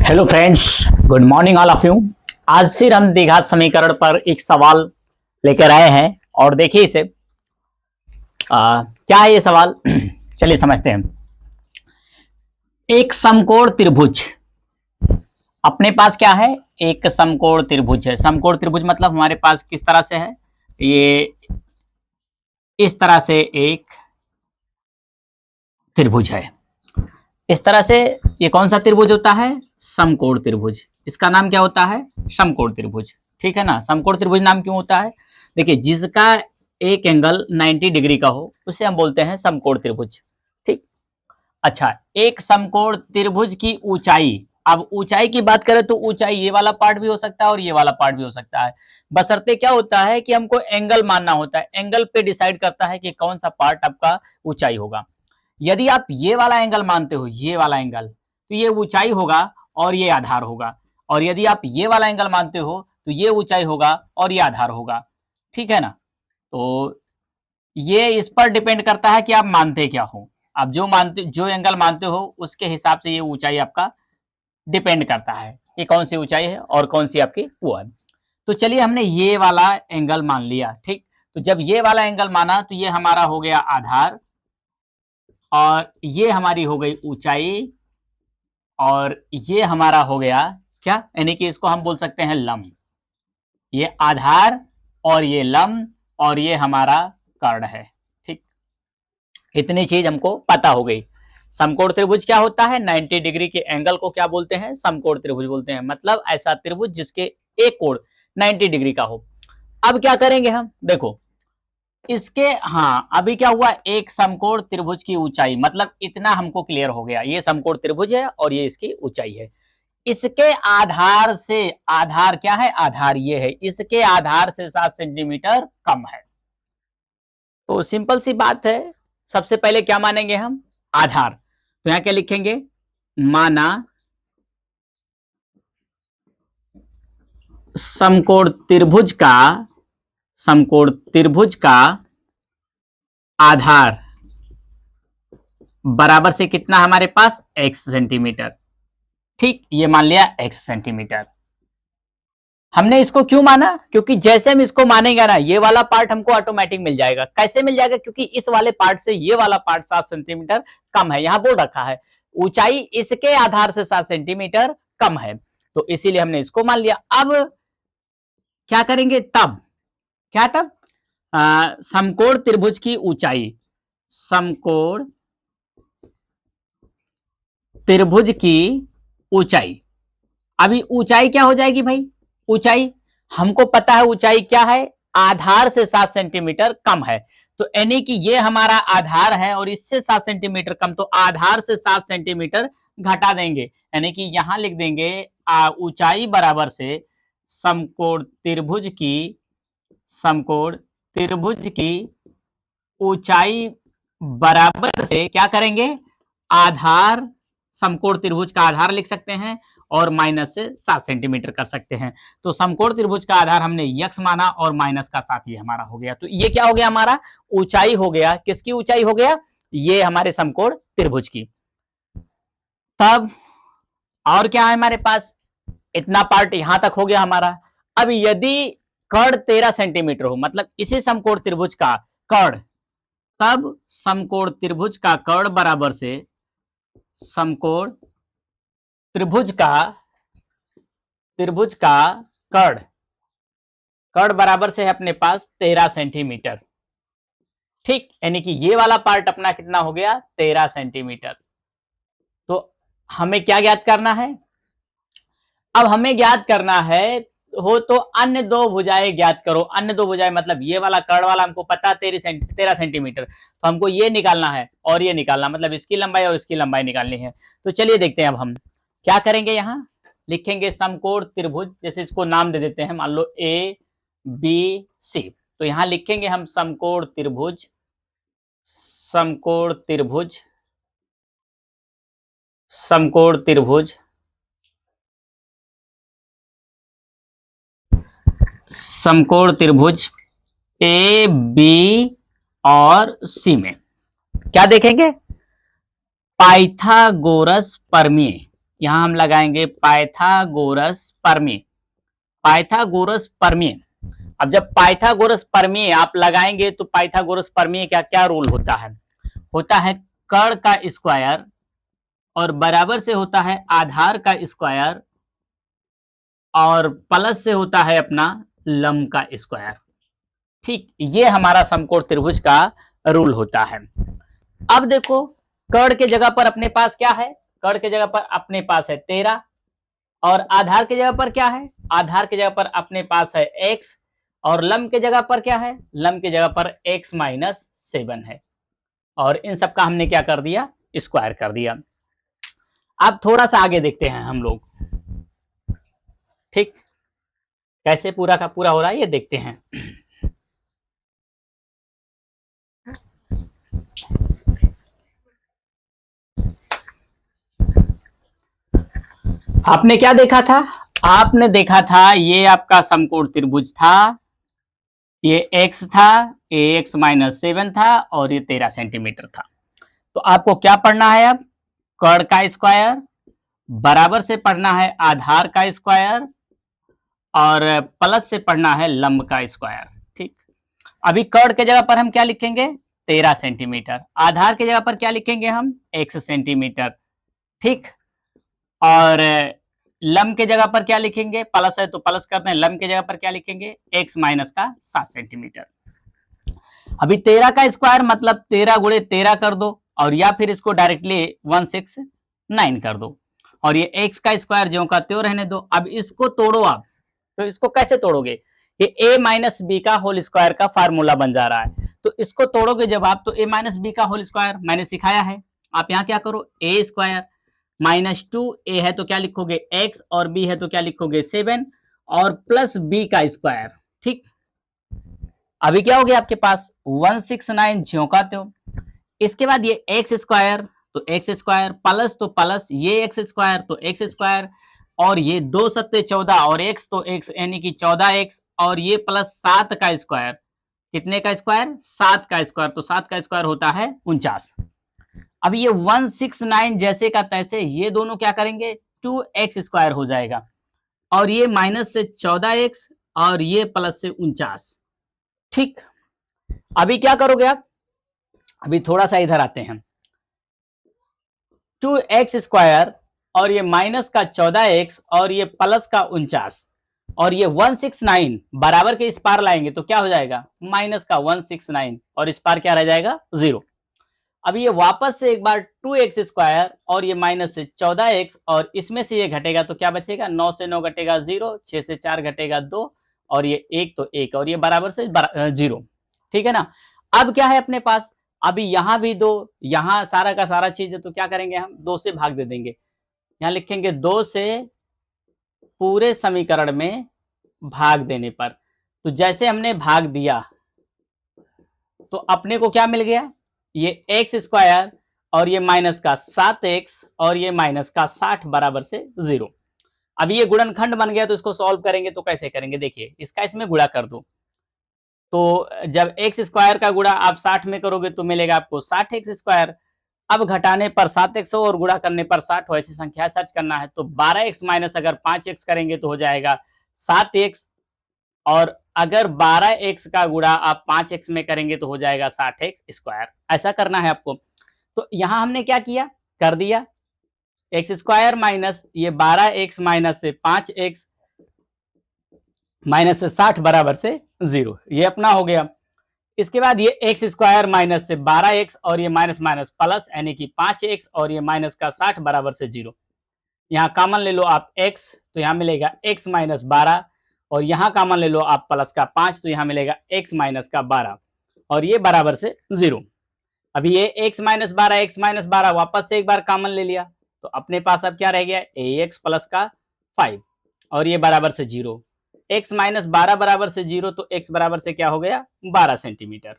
Hello friends, good morning all of you. आज फिर हम द्विघात समीकरण पर एक सवाल लेकर आए हैं और देखिए इसे क्या है ये सवाल। चलिए समझते हैं। एक समकोण त्रिभुज अपने पास क्या है, एक समकोण त्रिभुज है। समकोण त्रिभुज मतलब हमारे पास किस तरह से है, ये इस तरह से एक त्रिभुज है। इस तरह से ये कौन सा त्रिभुज होता है, समकोण त्रिभुज। इसका नाम क्या होता है, समकोण त्रिभुज। ठीक है ना। समकोण त्रिभुज नाम क्यों होता है, देखिए जिसका एक एंगल 90 डिग्री का हो उसे हम बोलते हैं समकोण त्रिभुज। ठीक। अच्छा, एक समकोण त्रिभुज की ऊंचाई, अब ऊंचाई की बात करें तो ऊंचाई ये वाला पार्ट भी हो सकता है और ये वाला पार्ट भी हो सकता है। बशर्ते क्या होता है कि हमको एंगल मानना होता है, एंगल पे डिसाइड करता है कि कौन सा पार्ट आपका ऊंचाई होगा। यदि आप ये वाला एंगल मानते हो, ये वाला एंगल, तो ये ऊंचाई होगा और ये आधार होगा। और यदि आप ये वाला एंगल मानते हो तो ये ऊंचाई होगा और ये आधार होगा। ठीक है ना। तो ये इस पर डिपेंड करता है कि आप मानते क्या हो। आप जो एंगल मानते हो उसके हिसाब से ये ऊंचाई आपका डिपेंड करता है कि कौन सी ऊंचाई है और कौन सी आपकी वो है। तो चलिए हमने ये वाला एंगल मान लिया। ठीक। तो जब ये वाला एंगल माना तो ये हमारा हो गया आधार और ये हमारी हो गई ऊंचाई और ये हमारा हो गया क्या, यानी कि इसको हम बोल सकते हैं लंब। ये आधार और ये लंब और ये हमारा कर्ण है। ठीक। इतनी चीज हमको पता हो गई। समकोण त्रिभुज क्या होता है, 90 डिग्री के एंगल को क्या बोलते हैं, समकोण त्रिभुज बोलते हैं। मतलब ऐसा त्रिभुज जिसके एक कोण 90 डिग्री का हो। अब क्या करेंगे हम, देखो इसके, हाँ अभी क्या हुआ, एक समकोण त्रिभुज की ऊंचाई, मतलब इतना हमको क्लियर हो गया, ये समकोण त्रिभुज है और ये इसकी ऊंचाई है। इसके आधार से, आधार क्या है, आधार ये है, इसके आधार से 7 सेंटीमीटर कम है। तो सिंपल सी बात है, सबसे पहले क्या मानेंगे हम, आधार। तो यहां क्या लिखेंगे, माना समकोण त्रिभुज का आधार बराबर से कितना हमारे पास, x सेंटीमीटर। ठीक, ये मान लिया x सेंटीमीटर। हमने इसको क्यों माना, क्योंकि जैसे हम इसको मानेंगे ना, ये वाला पार्ट हमको ऑटोमेटिक मिल जाएगा। कैसे मिल जाएगा, क्योंकि इस वाले पार्ट से ये वाला पार्ट 7 सेंटीमीटर कम है। यहां बोल रखा है ऊंचाई इसके आधार से 7 सेंटीमीटर कम है, तो इसीलिए हमने इसको मान लिया। अब क्या करेंगे, तब क्या, तब समकोण त्रिभुज की ऊंचाई, समकोण त्रिभुज की ऊंचाई। अभी ऊंचाई क्या हो जाएगी भाई, ऊंचाई हमको पता है, ऊंचाई क्या है, आधार से 7 सेंटीमीटर कम है। तो यानी कि ये हमारा आधार है और इससे 7 सेंटीमीटर कम, तो आधार से 7 सेंटीमीटर घटा देंगे, यानी कि यहां लिख देंगे ऊंचाई बराबर से समकोण त्रिभुज की ऊंचाई बराबर से क्या करेंगे, आधार, समकोण त्रिभुज का आधार लिख सकते हैं और माइनस से 7 सेंटीमीटर कर सकते हैं। तो समकोण त्रिभुज का आधार हमने यक्स माना और माइनस का 7 ये हमारा हो गया। तो ये क्या हो गया, हमारा ऊंचाई हो गया। किसकी ऊंचाई हो गया, ये हमारे समकोण त्रिभुज की। तब और क्या है हमारे पास, इतना पार्ट यहां तक हो गया हमारा। अब यदि कर्ण 13 सेंटीमीटर हो, मतलब इसी समकोण त्रिभुज का कर्ण, तब समकोण त्रिभुज का कर्ण बराबर से समकोण त्रिभुज का कर्ण बराबर से है अपने पास 13 सेंटीमीटर। ठीक, यानी कि ये वाला पार्ट अपना कितना हो गया, 13 सेंटीमीटर। तो हमें क्या ज्ञात करना है, अब हमें ज्ञात करना है हो तो अन्य दो भुजाएं ज्ञात करो। अन्य दो भुजाएं मतलब ये वाला कर्ण वाला हमको पता 13 सेंटीमीटर, तो हमको ये निकालना है और ये निकालना, मतलब इसकी लंबाई और इसकी लंबाई निकालनी है। तो चलिए देखते हैं। अब हम क्या करेंगे, यहां लिखेंगे समकोण त्रिभुज, जैसे इसको नाम दे देते हैं, मान लो ए बी सी। तो यहां लिखेंगे हम समकोण त्रिभुज, समकोण त्रिभुज, समकोण त्रिभुज, समकोण त्रिभुज ए बी और सी में क्या देखेंगे, पाइथागोरस प्रमेय। यहां हम लगाएंगे पाइथागोरस प्रमेय। पाइथागोरस प्रमेय, अब जब पाइथागोरस प्रमेय आप लगाएंगे तो पाइथागोरस प्रमेय का क्या रूल होता है? होता है कर्ण का स्क्वायर और बराबर से होता है आधार का स्क्वायर और प्लस से होता है अपना लंब का स्क्वायर। ठीक, ये हमारा समकोण त्रिभुज का रूल होता है। अब देखो कर्ण के जगह पर अपने पास क्या है? कर्ण के जगह पर अपने पास है 13 और आधार के जगह पर क्या है? आधार के जगह पर अपने पास है x और लंब के जगह पर क्या है? लंब के जगह पर x माइनस 7 है और इन सब का हमने क्या कर दिया? स्क्वायर कर दिया। अब थोड़ा सा आगे देखते हैं हम लोग, ठीक, कैसे पूरा का पूरा हो रहा है ये देखते हैं। आपने क्या देखा था? आपने देखा था ये आपका समकोण त्रिभुज था, ये x था, ये x माइनस 7 था और ये 13 सेंटीमीटर था। तो आपको क्या पढ़ना है अब? कर्ण का स्क्वायर, बराबर से पढ़ना है आधार का स्क्वायर और प्लस से पढ़ना है लंब का स्क्वायर। ठीक, अभी कर्ण के जगह पर हम क्या लिखेंगे? 13 सेंटीमीटर। आधार के जगह पर क्या लिखेंगे हम? x centimetre. ठीक, और लंब के जगह पर क्या लिखेंगे? प्लस है तो प्लस करते हैं, लंब के जगह पर क्या लिखेंगे? x माइनस का 7 सेंटीमीटर। अभी 13 का स्क्वायर मतलब 13 गुणे 13 कर दो और या फिर इसको डायरेक्टली 169 कर दो और ये x का स्क्वायर ज्यों का त्यों रहने दो। अब इसको तोड़ो आप, तो इसको कैसे तोड़ोगे? ये a माइनस बी का होल स्क्वायर का फार्मूला बन जा रहा है, तो इसको तोड़ोगे जब आप, तो a माइनस बी का होल स्क्वायर मैंने सिखाया है। आप यहाँ क्या करो? a स्क्वायर माइनस 2a है तो क्या लिखोगे? x और b है तो क्या लिखोगे? 7 और प्लस b का स्क्वायर। ठीक, अभी क्या हो गया आपके पास? 169 ज्यों का त्यों। इसके बाद ये एक्स स्क्वायर तो एक्स स्क्वायर, प्लस तो प्लस, ये एक्स स्क्वायर तो एक्स स्क्वायर और ये 2 सत्ते 14 और एक्स तो एक्स यानी कि 14x और ये प्लस 7 का स्क्वायर। कितने का स्क्वायर? 7 का स्क्वायर, तो 7 का स्क्वायर होता है 49। अब ये 169 जैसे का तैसे ये दोनों क्या करेंगे? 2x स्क्वायर हो जाएगा और ये माइनस से 14x और ये प्लस से 49। ठीक, अभी क्या करोगे आप? अभी थोड़ा सा इधर आते हैं। 2x स्क्वायर और ये माइनस का 14x और ये प्लस का 49 और ये 169 बराबर के इस पार लाएंगे तो क्या हो जाएगा? माइनस का 169 और इस पार क्या रह जाएगा? 0। अब ये वापस से एक बार 2x स्क्वायर और ये माइनस से 14x और इसमें से ये घटेगा तो क्या बचेगा? 9 से 9 घटेगा 0, 6 से 4 घटेगा 2 और ये 1 तो 1 और ये बराबर से 0। ठीक है ना? अब क्या है अपने पास? अभी यहां भी 2, यहां सारा का सारा चीज है तो क्या करेंगे हम? 2 से भाग दे देंगे। यहां लिखेंगे 2 से पूरे समीकरण में भाग देने पर, तो जैसे हमने भाग दिया तो अपने को क्या मिल गया? ये एक्स स्क्वायर और ये माइनस का 7x और ये माइनस का 60 बराबर से 0। अब ये गुणनखंड बन गया तो इसको सॉल्व करेंगे तो कैसे करेंगे? देखिए, इसका इसमें गुणा कर दो, तो जब एक्स स्क्वायर का गुणा आप 60 में करोगे तो मिलेगा आपको 60x स्क्वायर। अब घटाने पर 7x हो और गुणा करने पर 60 हो, ऐसी संख्या सर्च करना है तो 12x माइनस अगर 5x करेंगे तो हो जाएगा 7x और अगर 12x का गुणा आप 5x में करेंगे तो हो जाएगा 60x स्क्वायर। ऐसा करना है आपको। तो यहां हमने क्या किया? कर दिया एक्स स्क्वायर माइनस ये 12x माइनस से 5x माइनस से 60 बराबर से 0, ये अपना हो गया। इसके बाद ये एक्स स्क्वायर माइनस से 12x और ये माइनस माइनस प्लस यानी कि 5x और ये माइनस का 60 बराबर से 0। यहाँ कॉमन ले लो आप x तो यहाँ मिलेगा x माइनस 12 और यहाँ कॉमन ले लो आप प्लस का 5 तो यहाँ मिलेगा x माइनस का 12 और ये बराबर से 0। अभी ये x माइनस 12 वापस से एक बार कॉमन ले लिया तो अपने पास अब क्या रह गया? ax प्लस का 5 और ये बराबर से 0। x माइनस 12 बराबर से 0 तो x बराबर से क्या हो गया? 12 सेंटीमीटर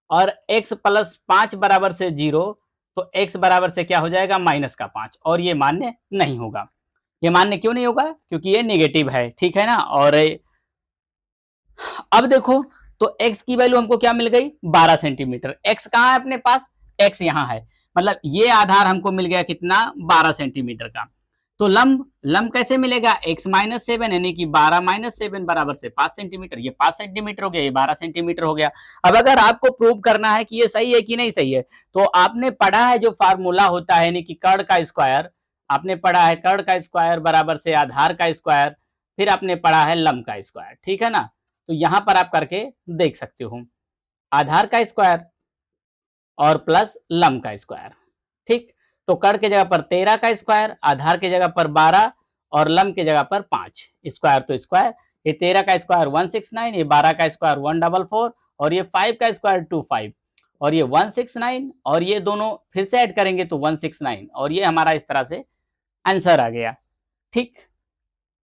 और x प्लस 5 बराबर से 0 तो x बराबर से क्या हो जाएगा? माइनस का 5 और ये मान्य नहीं होगा। ये मान्य क्यों नहीं होगा? क्योंकि ये नेगेटिव है। ठीक है ना? और अब देखो तो x की वैल्यू हमको क्या मिल गई? 12 सेंटीमीटर। x कहाँ है अपने पास? x यहाँ है, मतलब ये आधार हमको मिल गया कितना? 12 सेंटीमीटर का। तो लंब कैसे मिलेगा, x-7 यानी कि 12-7 बराबर से 5 सेंटीमीटर। ये 5 सेंटीमीटर हो गया, ये 12 सेंटीमीटर हो गया। अब अगर आपको प्रूव करना है कि ये सही है कि नहीं सही है, तो आपने पढ़ा है जो फार्मूला होता है यानी कि कर्ण का स्क्वायर, आपने पढ़ा है कर्ण का स्क्वायर बराबर से आधार का स्क्वायर, फिर आपने पढ़ा है लंब का स्क्वायर, ठीक है ना। तो यहां पर आप करके देख सकते हो, आधार का स्क्वायर और प्लस लंब का स्क्वायर, ठीक। तो कर्ण के जगह पर 13 का स्क्वायर, आधार की जगह पर 12 और लंब की जगह पर 5, स्क्वायर तो स्क्वायर, ये 13 का स्क्वायर 169, ये 12 का स्क्वायर 144 और ये 5 का स्क्वायर 25 और ये 169 और ये दोनों फिर से ऐड करेंगे तो 169 और ये हमारा इस तरह से आंसर आ गया, ठीक।